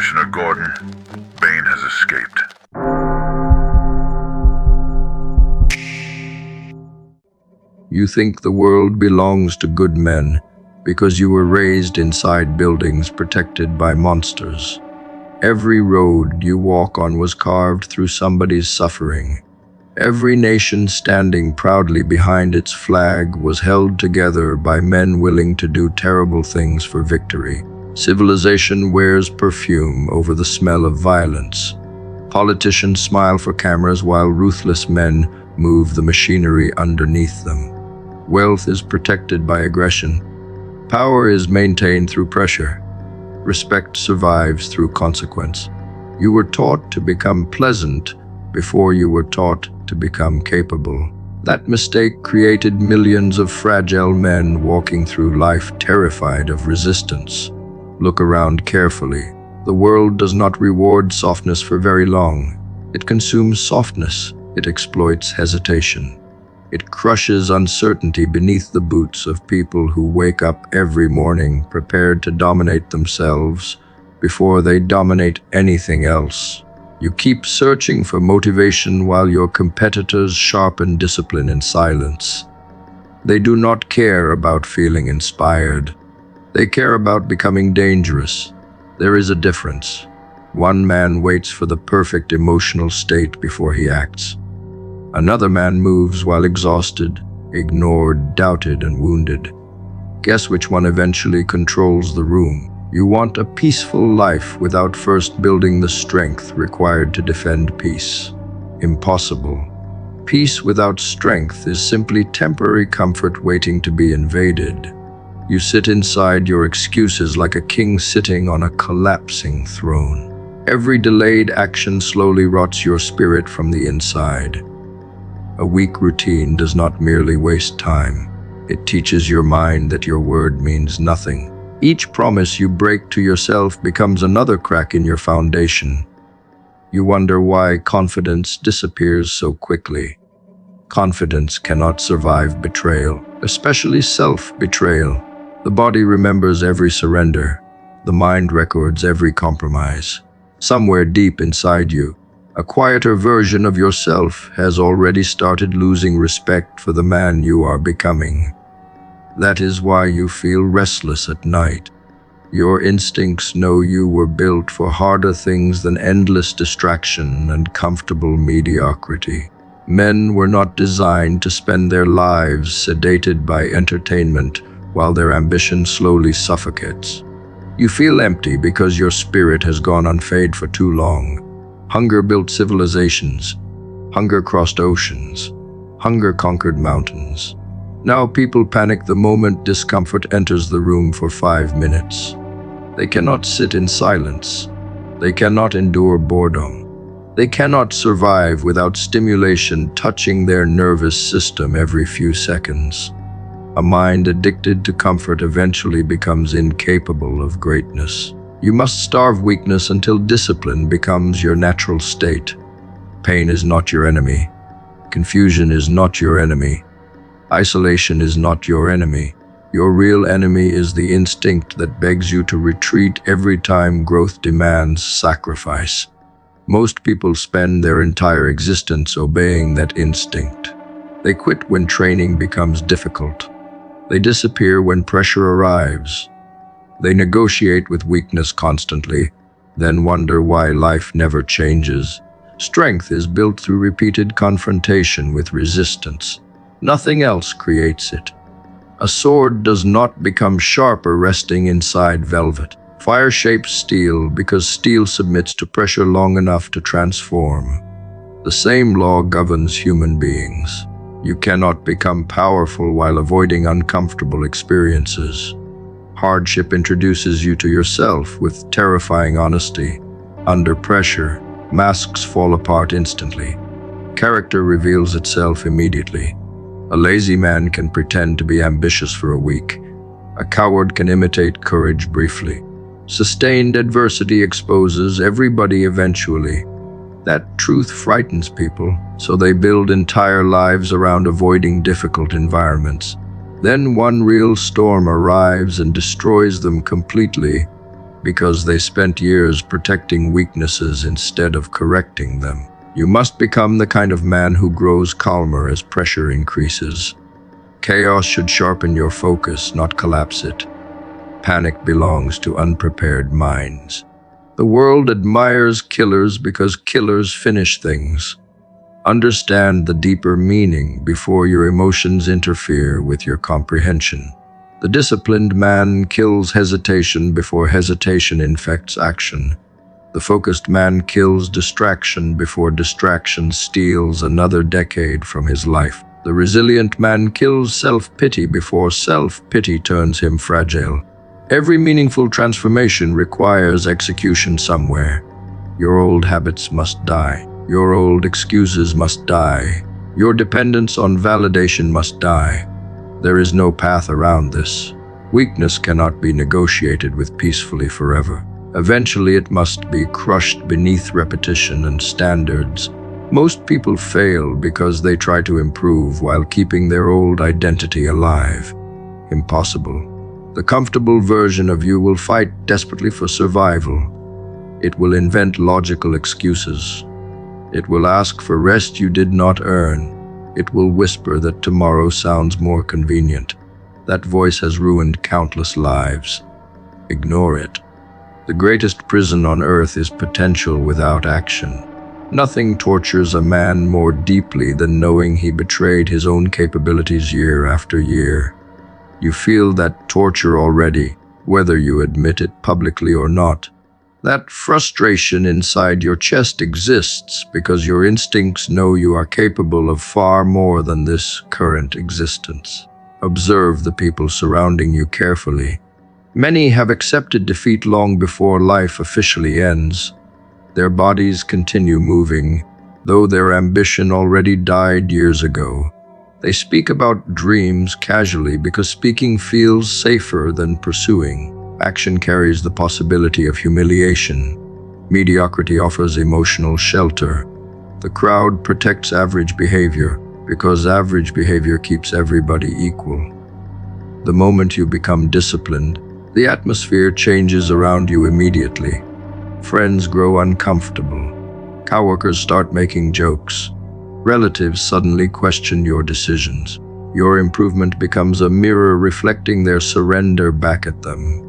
Commissioner Gordon, Bane has escaped. You think the world belongs to good men because you were raised inside buildings protected by monsters. Every road you walk on was carved through somebody's suffering. Every nation standing proudly behind its flag was held together by men willing to do terrible things for victory. Civilization wears perfume over the smell of violence. Politicians smile for cameras while ruthless men move the machinery underneath them. Wealth is protected by aggression. Power is maintained through pressure. Respect survives through consequence. You were taught to become pleasant before you were taught to become capable. That mistake created millions of fragile men walking through life terrified of resistance. Look around carefully. The world does not reward softness for very long. It consumes softness. It exploits hesitation. It crushes uncertainty beneath the boots of people who wake up every morning prepared to dominate themselves before they dominate anything else. You keep searching for motivation while your competitors sharpen discipline in silence. They do not care about feeling inspired. They care about becoming dangerous. There is a difference. One man waits for the perfect emotional state before he acts. Another man moves while exhausted, ignored, doubted, and wounded. Guess which one eventually controls the room? You want a peaceful life without first building the strength required to defend peace. Impossible. Peace without strength is simply temporary comfort waiting to be invaded. You sit inside your excuses like a king sitting on a collapsing throne. Every delayed action slowly rots your spirit from the inside. A weak routine does not merely waste time. It teaches your mind that your word means nothing. Each promise you break to yourself becomes another crack in your foundation. You wonder why confidence disappears so quickly. Confidence cannot survive betrayal, especially self-betrayal. The body remembers every surrender. The mind records every compromise. Somewhere deep inside you, a quieter version of yourself has already started losing respect for the man you are becoming. That is why you feel restless at night. Your instincts know you were built for harder things than endless distraction and comfortable mediocrity. Men were not designed to spend their lives sedated by entertainment while their ambition slowly suffocates. You feel empty because your spirit has gone unfed for too long. Hunger built civilizations. Hunger crossed oceans. Hunger conquered mountains. Now people panic the moment discomfort enters the room for 5 minutes. They cannot sit in silence. They cannot endure boredom. They cannot survive without stimulation touching their nervous system every few seconds. A mind addicted to comfort eventually becomes incapable of greatness. You must starve weakness until discipline becomes your natural state. Pain is not your enemy. Confusion is not your enemy. Isolation is not your enemy. Your real enemy is the instinct that begs you to retreat every time growth demands sacrifice. Most people spend their entire existence obeying that instinct. They quit when training becomes difficult. They disappear when pressure arrives. They negotiate with weakness constantly, then wonder why life never changes. Strength is built through repeated confrontation with resistance. Nothing else creates it. A sword does not become sharper resting inside velvet. Fire shapes steel because steel submits to pressure long enough to transform. The same law governs human beings. You cannot become powerful while avoiding uncomfortable experiences. Hardship introduces you to yourself with terrifying honesty. Under pressure, masks fall apart instantly. Character reveals itself immediately. A lazy man can pretend to be ambitious for a week. A coward can imitate courage briefly. Sustained adversity exposes everybody eventually. That truth frightens people, so they build entire lives around avoiding difficult environments. Then one real storm arrives and destroys them completely. because they spent years protecting weaknesses instead of correcting them. You must become the kind of man who grows calmer as pressure increases. Chaos should sharpen your focus, not collapse it. Panic belongs to unprepared minds. The world admires killers because killers finish things. Understand the deeper meaning before your emotions interfere with your comprehension. The disciplined man kills hesitation before hesitation infects action. The focused man kills distraction before distraction steals another decade from his life. The resilient man kills self-pity before self-pity turns him fragile. Every meaningful transformation requires execution somewhere. Your old habits must die. Your old excuses must die. Your dependence on validation must die. There is no path around this. Weakness cannot be negotiated with peacefully forever. Eventually, it must be crushed beneath repetition and standards. Most people fail because they try to improve while keeping their old identity alive. Impossible. The comfortable version of you will fight desperately for survival. It will invent logical excuses. It will ask for rest you did not earn. It will whisper that tomorrow sounds more convenient. That voice has ruined countless lives. Ignore it. The greatest prison on earth is potential without action. Nothing tortures a man more deeply than knowing he betrayed his own capabilities year after year. You feel that torture already, whether you admit it publicly or not. That frustration inside your chest exists because your instincts know you are capable of far more than this current existence. Observe the people surrounding you carefully. Many have accepted defeat long before life officially ends. Their bodies continue moving, though their ambition already died years ago. They speak about dreams casually because speaking feels safer than pursuing. Action carries the possibility of humiliation. Mediocrity offers emotional shelter. The crowd protects average behavior because average behavior keeps everybody equal. The moment you become disciplined, the atmosphere changes around you immediately. Friends grow uncomfortable. Coworkers start making jokes. Relatives suddenly question your decisions. Your improvement becomes a mirror reflecting their surrender back at them.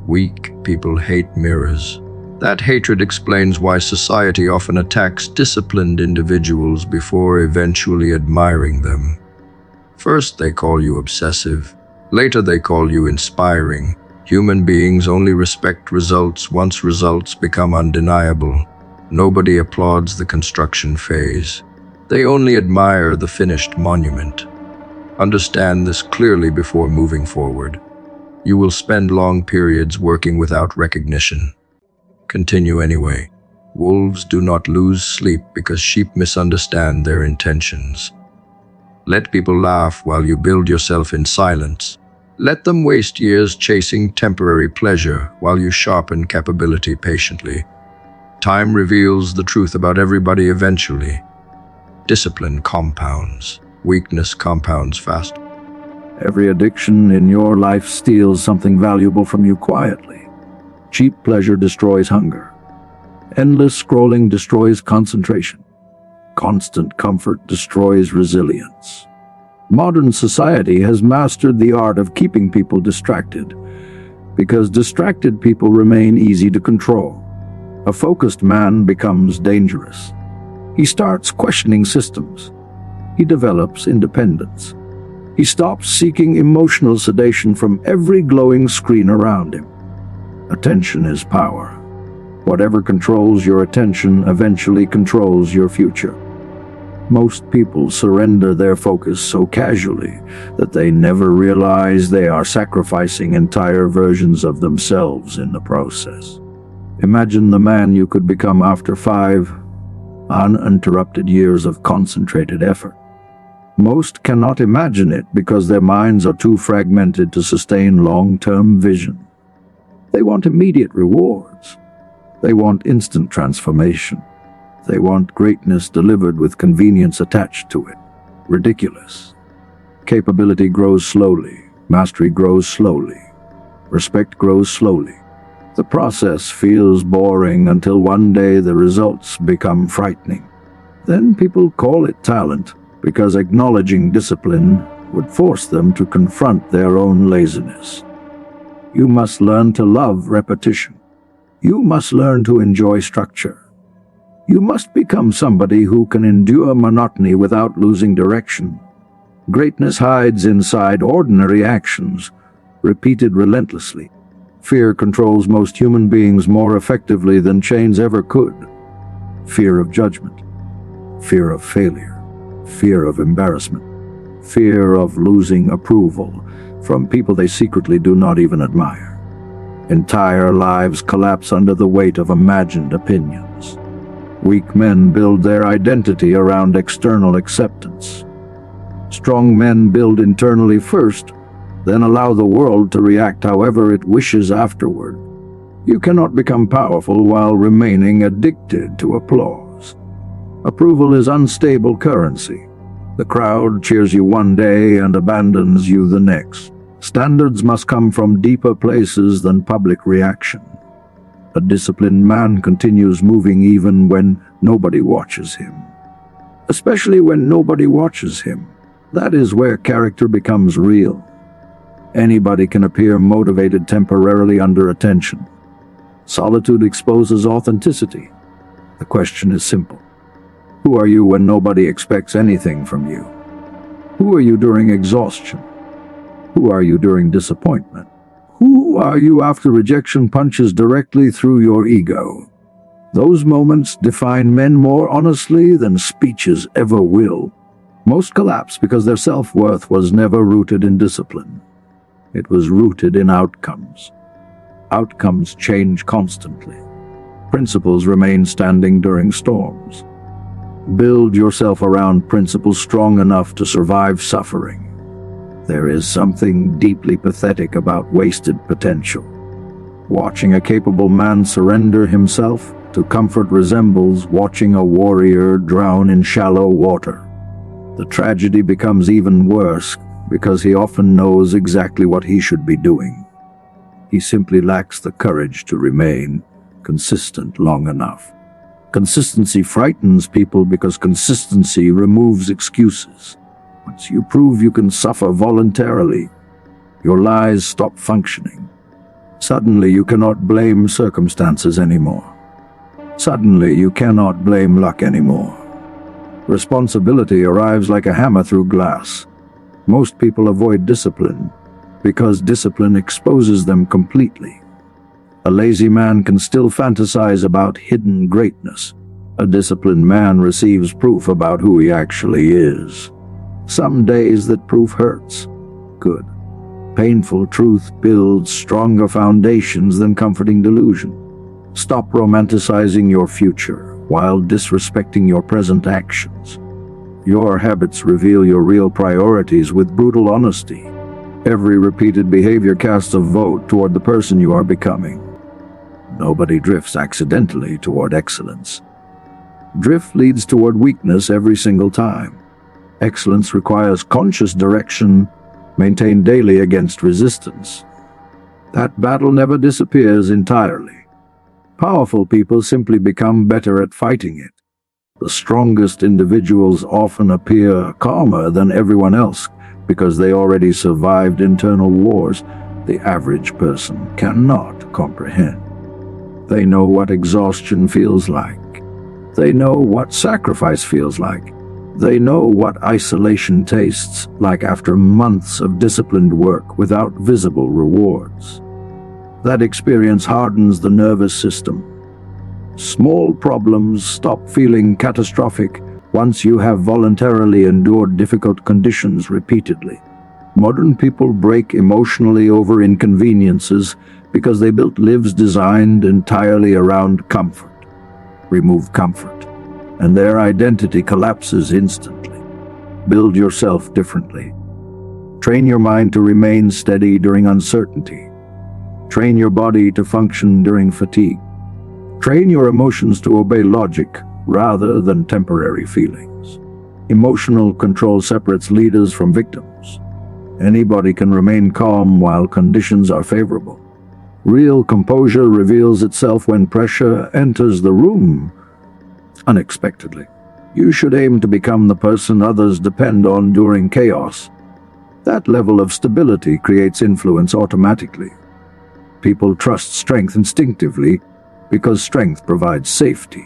Weak people hate mirrors. That hatred explains why society often attacks disciplined individuals before eventually admiring them. First, they call you obsessive. Later, they call you inspiring. Human beings only respect results once results become undeniable. Nobody applauds the construction phase. They only admire the finished monument. Understand this clearly before moving forward. You will spend long periods working without recognition. Continue anyway. Wolves do not lose sleep because sheep misunderstand their intentions. Let people laugh while you build yourself in silence. Let them waste years chasing temporary pleasure while you sharpen capability patiently. Time reveals the truth about everybody eventually. Discipline compounds. Weakness compounds fast. Every addiction in your life steals something valuable from you quietly. Cheap pleasure destroys hunger. Endless scrolling destroys concentration. Constant comfort destroys resilience. Modern society has mastered the art of keeping people distracted, because distracted people remain easy to control. A focused man becomes dangerous. He starts questioning systems. He develops independence. He stops seeking emotional sedation from every glowing screen around him. Attention is power. Whatever controls your attention eventually controls your future. Most people surrender their focus so casually that they never realize they are sacrificing entire versions of themselves in the process. Imagine the man you could become after 5 uninterrupted years of concentrated effort. Most cannot imagine it because their minds are too fragmented to sustain long-term vision. They want immediate rewards. They want instant transformation. They want greatness delivered with convenience attached to it. Ridiculous. Capability grows slowly. Mastery grows slowly. Respect grows slowly. The process feels boring until one day the results become frightening. Then people call it talent because acknowledging discipline would force them to confront their own laziness. You must learn to love repetition. You must learn to enjoy structure. You must become somebody who can endure monotony without losing direction. Greatness hides inside ordinary actions, repeated relentlessly. Fear controls most human beings more effectively than chains ever could. Fear of judgment, fear of failure, fear of embarrassment, fear of losing approval from people they secretly do not even admire. Entire lives collapse under the weight of imagined opinions. Weak men build their identity around external acceptance. Strong men build internally first, then allow the world to react however it wishes afterward. You cannot become powerful while remaining addicted to applause. Approval is unstable currency. The crowd cheers you one day and abandons you the next. Standards must come from deeper places than public reaction. A disciplined man continues moving even when nobody watches him. Especially when nobody watches him. That is where character becomes real. Anybody can appear motivated temporarily under attention. Solitude exposes authenticity. The question is simple. Who are you when nobody expects anything from you? Who are you during exhaustion? Who are you during disappointment? Who are you after rejection punches directly through your ego? Those moments define men more honestly than speeches ever will. Most collapse because their self-worth was never rooted in discipline. It was rooted in outcomes. Outcomes change constantly. Principles remain standing during storms. Build yourself around principles strong enough to survive suffering. There is something deeply pathetic about wasted potential. Watching a capable man surrender himself to comfort resembles watching a warrior drown in shallow water. The tragedy becomes even worse because he often knows exactly what he should be doing. He simply lacks the courage to remain consistent long enough. Consistency frightens people because consistency removes excuses. Once you prove you can suffer voluntarily, your lies stop functioning. Suddenly you cannot blame circumstances anymore. Suddenly you cannot blame luck anymore. Responsibility arrives like a hammer through glass. Most people avoid discipline because discipline exposes them completely. A lazy man can still fantasize about hidden greatness. A disciplined man receives proof about who he actually is. Some days that proof hurts. Good. Painful truth builds stronger foundations than comforting delusion. Stop romanticizing your future while disrespecting your present actions. Your habits reveal your real priorities with brutal honesty. Every repeated behavior casts a vote toward the person you are becoming. Nobody drifts accidentally toward excellence. Drift leads toward weakness every single time. Excellence requires conscious direction, maintained daily against resistance. That battle never disappears entirely. Powerful people simply become better at fighting it. The strongest individuals often appear calmer than everyone else because they already survived internal wars the average person cannot comprehend. They know what exhaustion feels like. They know what sacrifice feels like. They know what isolation tastes like after months of disciplined work without visible rewards. That experience hardens the nervous system. Small problems stop feeling catastrophic once you have voluntarily endured difficult conditions repeatedly. Modern people break emotionally over inconveniences because they built lives designed entirely around comfort. Remove comfort, and their identity collapses instantly. Build yourself differently. Train your mind to remain steady during uncertainty. Train your body to function during fatigue. Train your emotions to obey logic rather than temporary feelings. Emotional control separates leaders from victims. Anybody can remain calm while conditions are favorable. Real composure reveals itself when pressure enters the room unexpectedly. You should aim to become the person others depend on during chaos. That level of stability creates influence automatically. People trust strength instinctively because strength provides safety.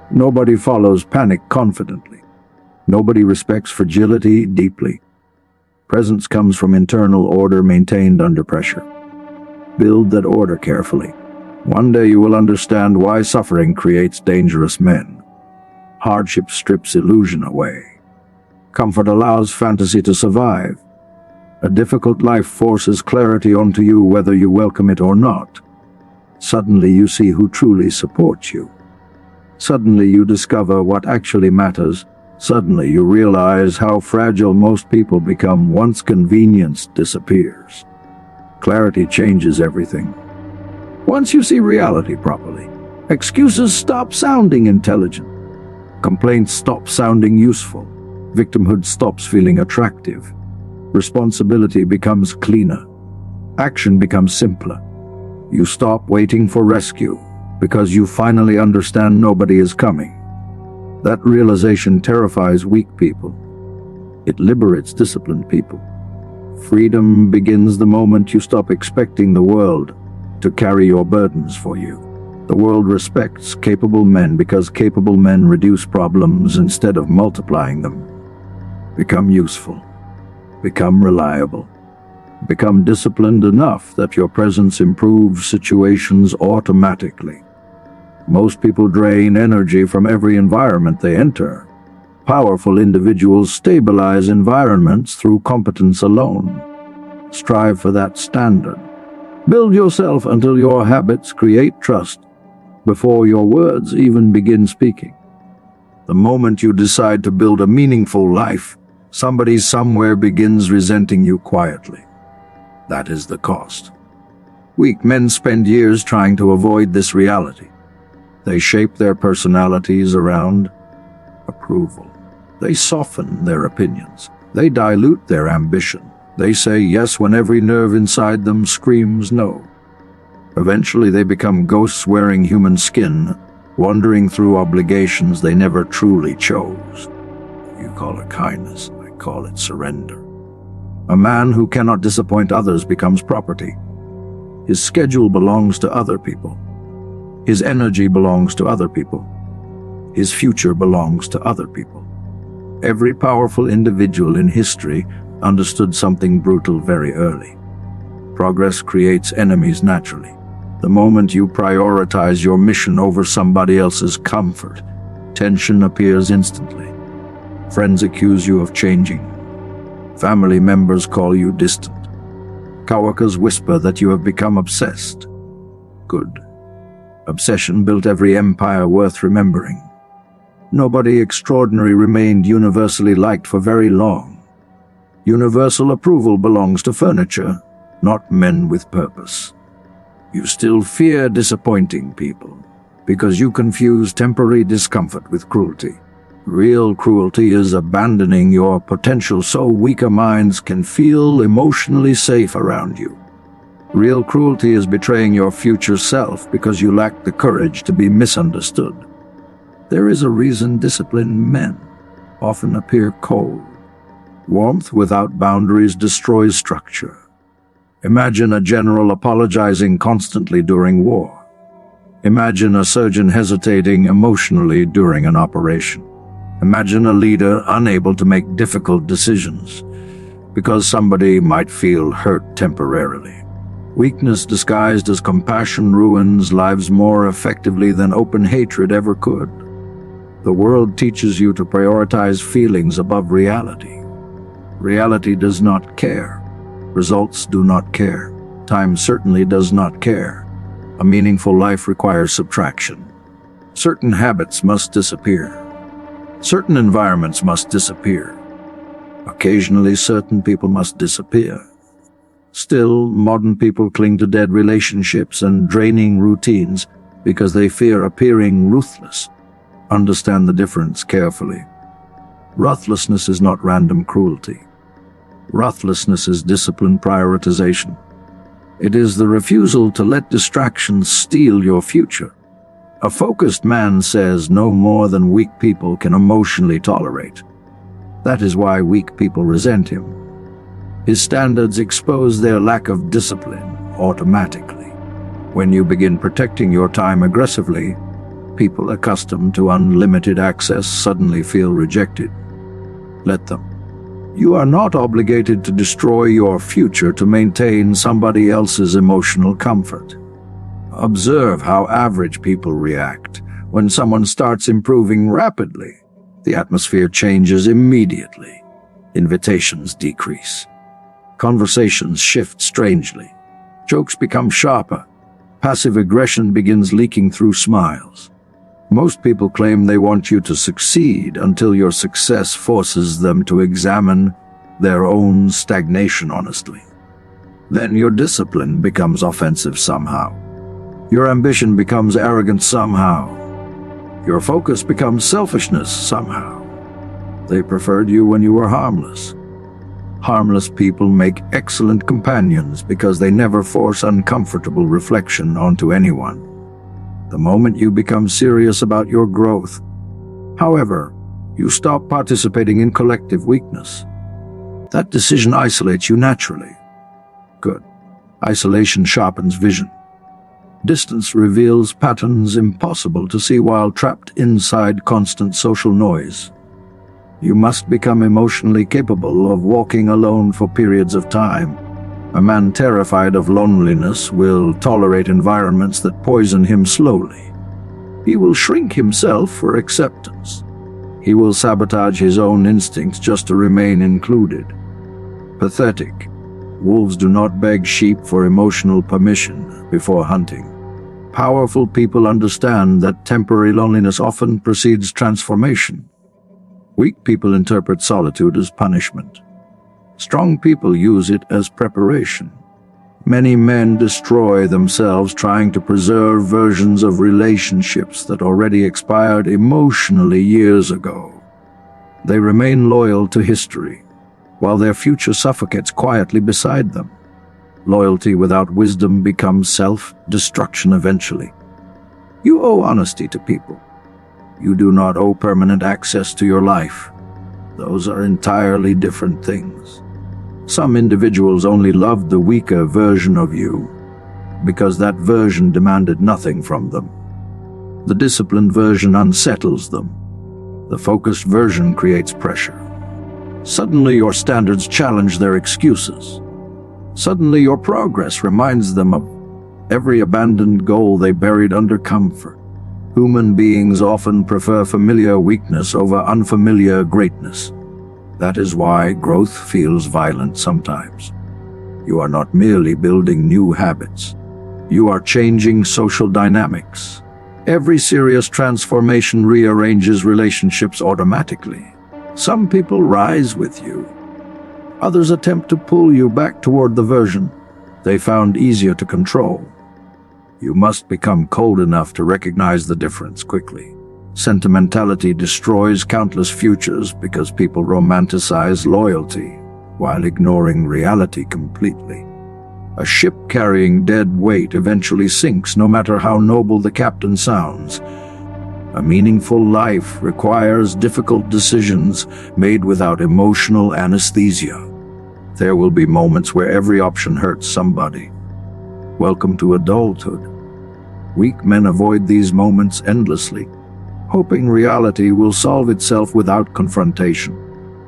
Nobody follows panic confidently. Nobody respects fragility deeply. Presence comes from internal order maintained under pressure. Build that order carefully. One day you will understand why suffering creates dangerous men. Hardship strips illusion away. Comfort allows fantasy to survive. A difficult life forces clarity onto you whether you welcome it or not. Suddenly you see who truly supports you. Suddenly you discover what actually matters. Suddenly you realize how fragile most people become once convenience disappears. Clarity changes everything. Once you see reality properly, excuses stop sounding intelligent. Complaints stop sounding useful. Victimhood stops feeling attractive. Responsibility becomes cleaner. Action becomes simpler. You stop waiting for rescue because you finally understand nobody is coming. That realization terrifies weak people. It liberates disciplined people. Freedom begins the moment you stop expecting the world to carry your burdens for you. The world respects capable men because capable men reduce problems instead of multiplying them. Become useful. Become reliable. Become disciplined enough that your presence improves situations automatically. Most people drain energy from every environment they enter. Powerful individuals stabilize environments through competence alone. Strive for that standard. Build yourself until your habits create trust before your words even begin speaking. The moment you decide to build a meaningful life, somebody somewhere begins resenting you quietly. That is the cost. Weak men spend years trying to avoid this reality. They shape their personalities around approval. They soften their opinions. They dilute their ambition. They say yes when every nerve inside them screams no. Eventually they become ghosts wearing human skin, wandering through obligations they never truly chose. You call it kindness, I call it surrender. A man who cannot disappoint others becomes property. His schedule belongs to other people. His energy belongs to other people. His future belongs to other people. Every powerful individual in history understood something brutal very early. Progress creates enemies naturally. The moment you prioritize your mission over somebody else's comfort, tension appears instantly. Friends accuse you of changing. Family members call you distant. Coworkers whisper that you have become obsessed. Good. Obsession built every empire worth remembering. Nobody extraordinary remained universally liked for very long. Universal approval belongs to furniture, not men with purpose. You still fear disappointing people because you confuse temporary discomfort with cruelty. Real cruelty is abandoning your potential so weaker minds can feel emotionally safe around you. Real cruelty is betraying your future self because you lack the courage to be misunderstood. There is a reason disciplined men often appear cold. Warmth without boundaries destroys structure. Imagine a general apologizing constantly during war. Imagine a surgeon hesitating emotionally during an operation. Imagine a leader unable to make difficult decisions because somebody might feel hurt temporarily. Weakness disguised as compassion ruins lives more effectively than open hatred ever could. The world teaches you to prioritize feelings above reality. Reality does not care. Results do not care. Time certainly does not care. A meaningful life requires subtraction. Certain habits must disappear. Certain environments must disappear. Occasionally, certain people must disappear. Still, modern people cling to dead relationships and draining routines because they fear appearing ruthless. Understand the difference carefully. Ruthlessness is not random cruelty. Ruthlessness is disciplined prioritization. It is the refusal to let distractions steal your future. A focused man says no more than weak people can emotionally tolerate. That is why weak people resent him. His standards expose their lack of discipline automatically. When you begin protecting your time aggressively, people accustomed to unlimited access suddenly feel rejected. Let them. You are not obligated to destroy your future to maintain somebody else's emotional comfort. Observe how average people react. When someone starts improving rapidly, the atmosphere changes immediately. Invitations decrease. Conversations shift strangely. Jokes become sharper. Passive aggression begins leaking through smiles. Most people claim they want you to succeed until your success forces them to examine their own stagnation honestly. Then your discipline becomes offensive somehow. Your ambition becomes arrogant somehow. Your focus becomes selfishness somehow. They preferred you when you were harmless. Harmless people make excellent companions because they never force uncomfortable reflection onto anyone. The moment you become serious about your growth, however, you stop participating in collective weakness. That decision isolates you naturally. Good. Isolation sharpens vision. Distance reveals patterns impossible to see while trapped inside constant social noise. You must become emotionally capable of walking alone for periods of time. A man terrified of loneliness will tolerate environments that poison him slowly. He will shrink himself for acceptance. He will sabotage his own instincts just to remain included. Pathetic. Wolves do not beg sheep for emotional permission before hunting. Powerful people understand that temporary loneliness often precedes transformation. Weak people interpret solitude as punishment. Strong people use it as preparation. Many men destroy themselves trying to preserve versions of relationships that already expired emotionally years ago. They remain loyal to history, while their future suffocates quietly beside them. Loyalty without wisdom becomes self-destruction eventually. You owe honesty to people. You do not owe permanent access to your life. Those are entirely different things. Some individuals only loved the weaker version of you because that version demanded nothing from them. The disciplined version unsettles them. The focused version creates pressure. Suddenly your standards challenge their excuses. Suddenly your progress reminds them of every abandoned goal they buried under comfort. Human beings often prefer familiar weakness over unfamiliar greatness. That is why growth feels violent sometimes. You are not merely building new habits. You are changing social dynamics. Every serious transformation rearranges relationships automatically. Some people rise with you. Others attempt to pull you back toward the version they found easier to control. You must become cold enough to recognize the difference quickly. Sentimentality destroys countless futures because people romanticize loyalty while ignoring reality completely. A ship carrying dead weight eventually sinks no matter how noble the captain sounds. A meaningful life requires difficult decisions made without emotional anesthesia. There will be moments where every option hurts somebody. Welcome to adulthood. Weak men avoid these moments endlessly, hoping reality will solve itself without confrontation.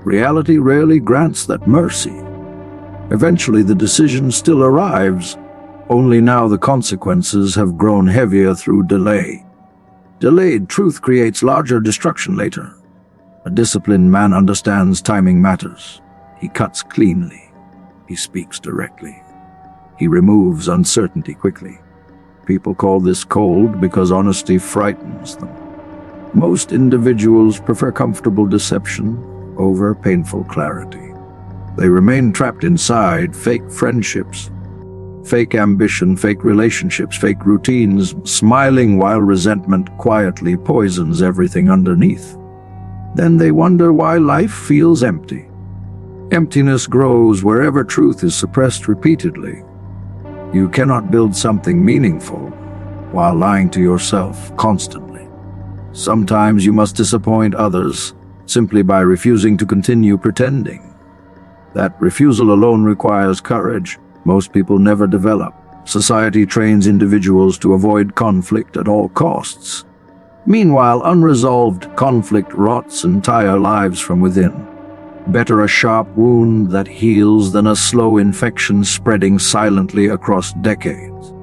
Reality rarely grants that mercy. Eventually the decision still arrives, only now the consequences have grown heavier through delay. Delayed truth creates larger destruction later. A disciplined man understands timing matters. He cuts cleanly. He speaks directly. He removes uncertainty quickly. People call this cold because honesty frightens them. Most individuals prefer comfortable deception over painful clarity. They remain trapped inside fake friendships, fake ambition, fake relationships, fake routines, smiling while resentment quietly poisons everything underneath. Then they wonder why life feels empty. Emptiness grows wherever truth is suppressed repeatedly. You cannot build something meaningful while lying to yourself constantly. Sometimes you must disappoint others simply by refusing to continue pretending. That refusal alone requires courage most people never develop. Society trains individuals to avoid conflict at all costs. Meanwhile, unresolved conflict rots entire lives from within. Better a sharp wound that heals than a slow infection spreading silently across decades.